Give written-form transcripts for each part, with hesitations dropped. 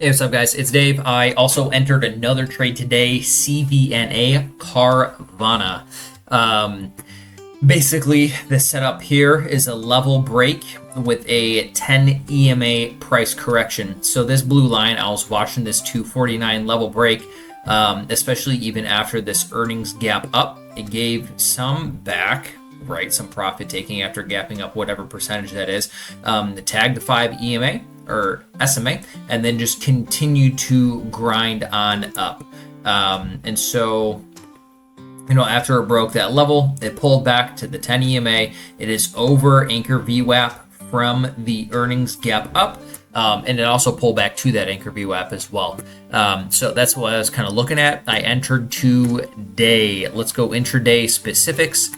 Hey, what's up, guys? It's Dave. I also entered another trade today, CVNA Carvana. Basically, the setup here is a level break with a 10 EMA price correction. So this blue line, I was watching this 249 level break, especially even after this earnings gap up. It gave some back, right? Some profit taking after gapping up whatever percentage that is. The tag to 5 EMA or SMA, and then just continue to grind on up. And so, after it broke that level, it pulled back to the 10 EMA. It is over anchor VWAP from the earnings gap up. And it also pulled back to that anchor VWAP as well. So that's what I was kind of looking at. I entered today. Let's go intraday specifics.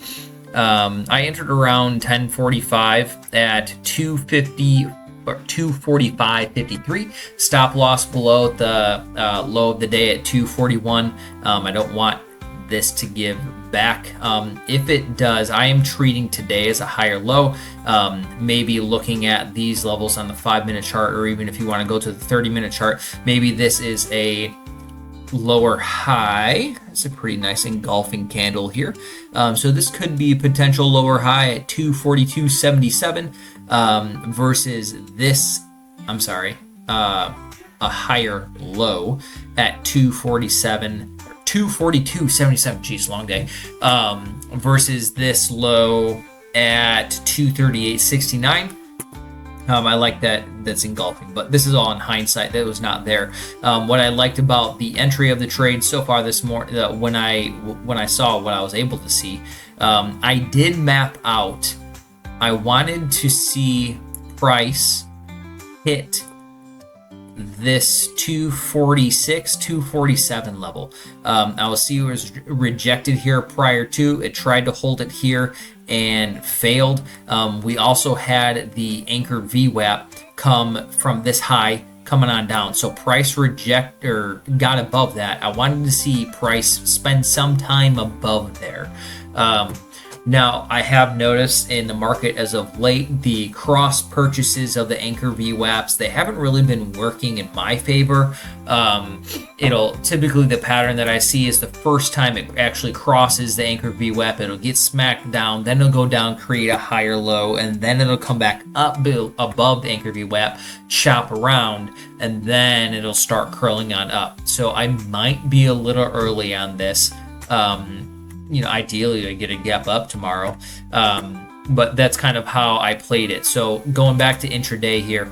I entered around 10:45 at 250 or 245.53. Stop loss below the low of the day at 241. I don't want this to give back. If it does, I am treating today as a higher low. Maybe looking at these levels on the 5-minute chart, or even if you want to go to the 30-minute chart, maybe this is a lower high. It's a pretty nice engulfing candle here. So this could be a potential lower high at 242.77 versus this, a higher low at 242.77. Geez, long day. Versus this low at 238.69. I like that's engulfing, but this is all in hindsight. That was not there. What I liked about the entry of the trade so far this morning, when I saw what I was able to see, I did map out. I wanted to see price hit this 246, 247 level. I will see it was rejected here prior to. It tried to hold it here and failed. We also had the anchor VWAP come from this high coming on down. So price got above that. I wanted to see price spend some time above there. Now, I have noticed in the market as of late, the cross purchases of the anchor VWAPs, they haven't really been working in my favor. Typically the pattern that I see is the first time it actually crosses the anchor VWAP, it'll get smacked down, then it'll go down, create a higher low, and then it'll come back up above the anchor VWAP, chop around, and then it'll start curling on up. So I might be a little early on this. Ideally I get a gap up tomorrow, but that's kind of how I played it. So going back to intraday here,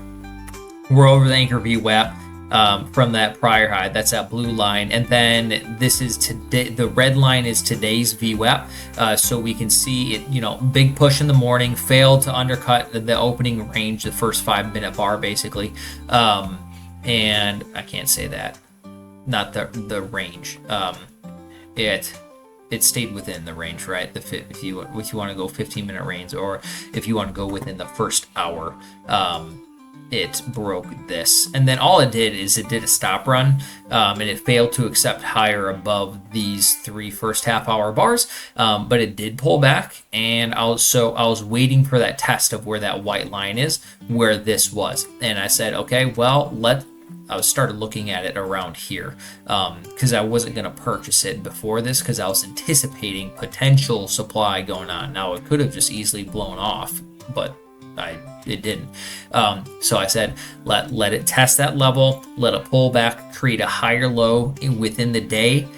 we're over the anchor VWAP from that prior high. That's that blue line, and then this is today. The red line is today's VWAP. So we can see it. Big push in the morning, failed to undercut the opening range, the first 5-minute bar basically, and I can't say that, not the range. It stayed within the range, right? If you want to go 15-minute range, or if you want to go within the first hour, it broke this. And then all it did is it did a stop run, and it failed to accept higher above these 3 first half-hour bars, but it did pull back. And I was waiting for that test of where that white line is, where this was. And I said, okay, well, I started looking at it around here because I wasn't going to purchase it before this because I was anticipating potential supply going on. Now, it could have just easily blown off, but it didn't. So I said, let it test that level, let it pull back, create a higher low within the day,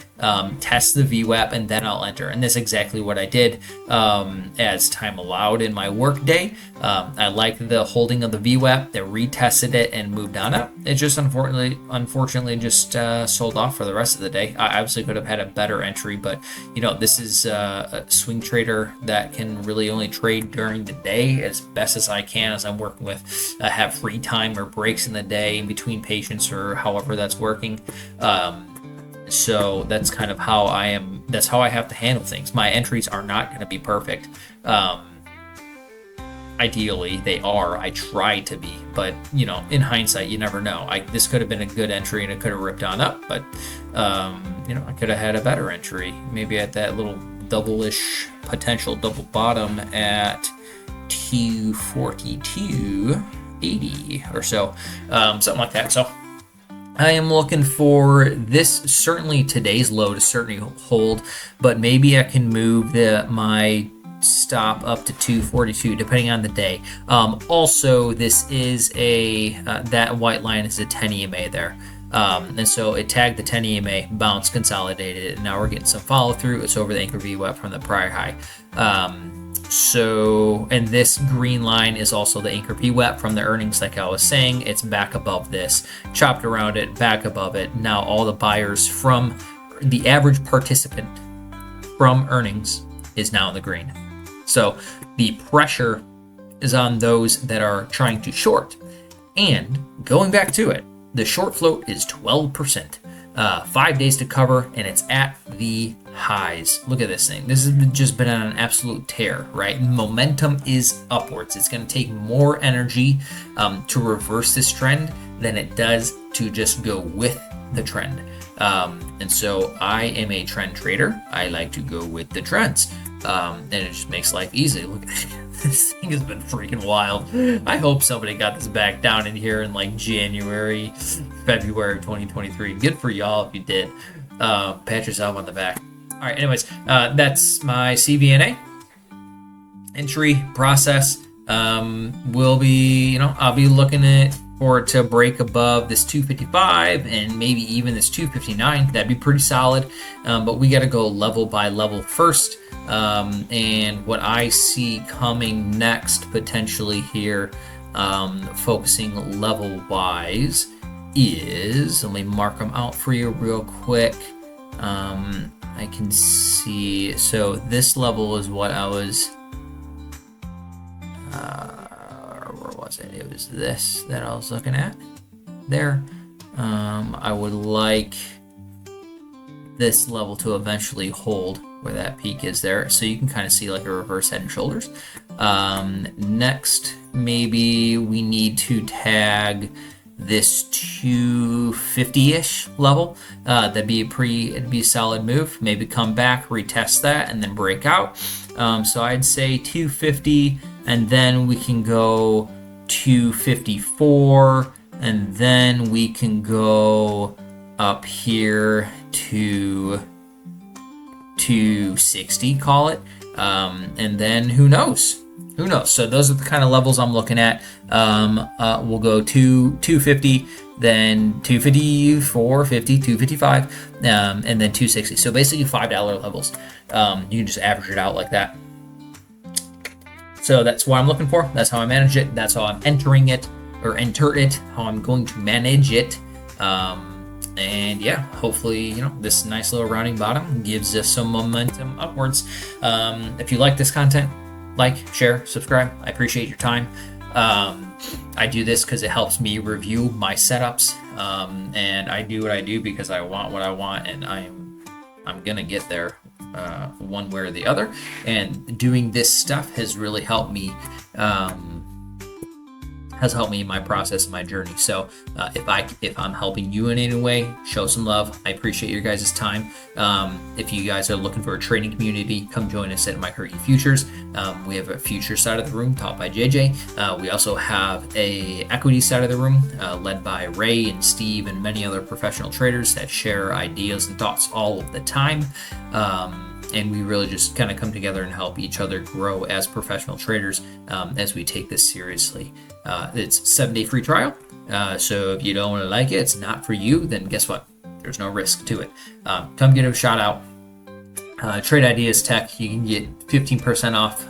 test the VWAP, and then I'll enter. And that's exactly what I did as time allowed in my work day. I liked the holding of the VWAP. They retested it and moved on up. It just unfortunately just sold off for the rest of the day. I obviously could have had a better entry, but this is a swing trader that can really only trade during the day as best as I can, as I'm working with. I have free time or breaks in the day in between patients, or however that's working. So that's kind of how I am. That's how I have to handle things. My entries are not going to be perfect. Ideally, they are. I try to be, but in hindsight, you never know. This could have been a good entry and it could have ripped on up, but I could have had a better entry, maybe at that little double-ish potential double bottom at 242.80 or so, something like that. So I am looking for this, certainly today's low to certainly hold, but maybe I can move my stop up to 242 depending on the day. Also, this is that white line is a 10 EMA there. And so it tagged the 10 EMA, bounced, consolidated, and now we're getting some follow through. It's over the anchor VWAP from the prior high. And this green line is also the anchor VWAP from the earnings. Like I was saying, it's back above this, chopped around it, back above it. Now all the buyers from the average participant from earnings is now in the green. So the pressure is on those that are trying to short. And going back to it, the short float is 12%. 5 days to cover, and it's at the highs. Look at this thing. This has just been on an absolute tear, right? Momentum is upwards. It's going to take more energy to reverse this trend than it does to just go with the trend. And so I am a trend trader. I like to go with the trends. And it just makes life easy. Look, this thing has been freaking wild. I hope somebody got this back down in here in like January, February 2023. Good for y'all if you did. Pat yourself on the back. All right, anyways, that's my CVNA entry process. Will be, I'll be looking for it to break above this 255 and maybe even this 259. That'd be pretty solid. But we got to go level by level first. And what I see coming next potentially here, focusing level wise, is, let me mark them out for you real quick. I can see, so this level is what I was, where was it? It was this that I was looking at there. I would like this level to eventually hold where that peak is there, so you can kind of see like a reverse head and shoulders. Next, maybe we need to tag this 250-ish level. That'd be it'd be a solid move. Maybe come back, retest that, and then break out. So I'd say 250, and then we can go 254, and then we can go up here to 260, call it, and then who knows? So those are the kind of levels I'm looking at. We'll go to 250, then 254, 50, 255, and then 260. So basically $5 levels. You can just average it out like that. So that's what I'm looking for. That's how I manage it. That's how I'm entering it, or enter it, how I'm going to manage it. And yeah, hopefully, this nice little rounding bottom gives us some momentum upwards. If you like this content, like, share, subscribe. I appreciate your time. I do this because it helps me review my setups, and I do what I do because I want what I want, and I'm gonna get there one way or the other. And doing this stuff has really helped me. Has helped me in my process, my journey. So if I'm helping you in any way, show some love. I appreciate your guys' time. If you guys are looking for a trading community, come join us at Micro E Futures. We have a future side of the room taught by JJ. We also have a equity side of the room led by Ray and Steve and many other professional traders that share ideas and thoughts all of the time. And we really just kind of come together and help each other grow as professional traders as we take this seriously. It's a 7-day free trial. So if you don't really like it, it's not for you, then guess what? There's no risk to it. Come get a shout out. TradeIdeas Tech, you can get 15% off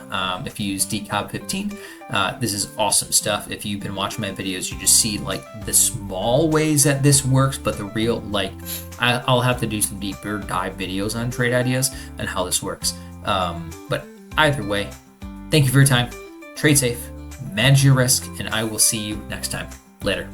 if you use DCOB15. This is awesome stuff. If you've been watching my videos, you just see like the small ways that this works, but the real, I'll have to do some deeper dive videos on TradeIdeas and how this works. But either way, thank you for your time. Trade safe, manage your risk, and I will see you next time. Later.